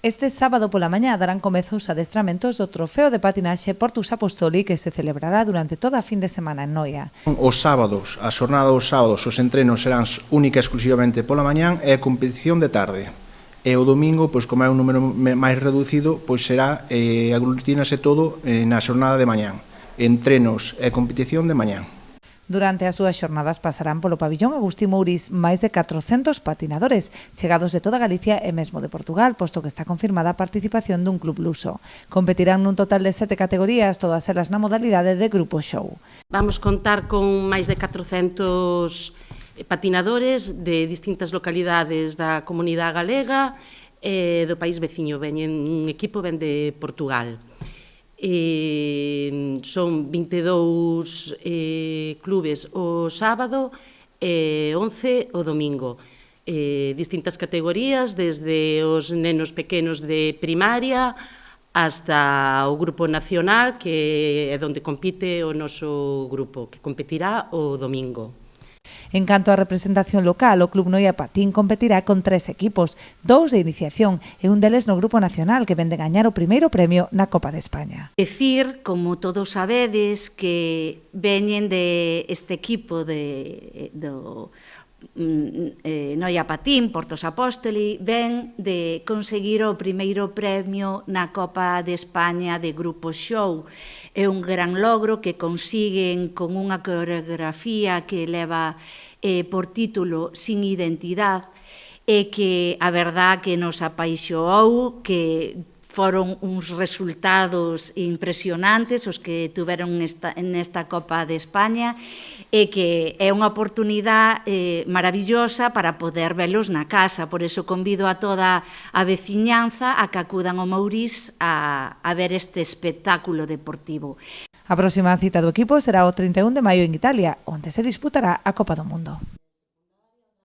Este sábado pola mañá darán comezo os adestramentos do Trofeo de Patinaxe Portus Apostoli que se celebrará durante toda a fin de semana en Noia. Os sábados, a xornada dos sábados, os entrenos serán única e exclusivamente pola mañán e a competición de tarde. E o domingo, pois como é un número máis reducido, pois será aglutínase todo na xornada de mañán. Entrenos e competición de mañán. Durante as súas xornadas pasarán polo pabillón Agustín Mouriz máis de 400 patinadores, chegados de toda Galicia e mesmo de Portugal, posto que está confirmada a participación dun club luso. Competirán nun total de 7 categorías, todas elas na modalidade de grupo show. Vamos contar con máis de 400 patinadores de distintas localidades da comunidade galega e do país veciño. Un equipo ven de Portugal. Son 22 clubes o sábado e 11 o domingo. Distintas categorías, desde os nenos pequenos de primaria hasta o grupo nacional, que é onde compite o noso grupo, que competirá o domingo. En canto á representación local, o Club Noia Patín competirá con 3 equipos, 2 de iniciación e un deles no Grupo Nacional que vende gañar o primeiro premio na Copa de España. Decir, como todos sabedes, que veñen de este equipo do Noia Patín, Portus Apostoli, ven de conseguir o primeiro premio na Copa de España de Grupo Show. É un gran logro que consiguen con unha coreografía que leva por título Sin Identidade e que a verdad que nos apaixoou, que foron uns resultados impresionantes os que tuveron nesta Copa de España e que é unha oportunidade maravillosa para poder velos na casa. Por iso convido a toda a veciñanza a que acudan ao Mouriz a ver este espectáculo deportivo. A próxima cita do equipo será o 31 de maio en Italia, onde se disputará a Copa do Mundo.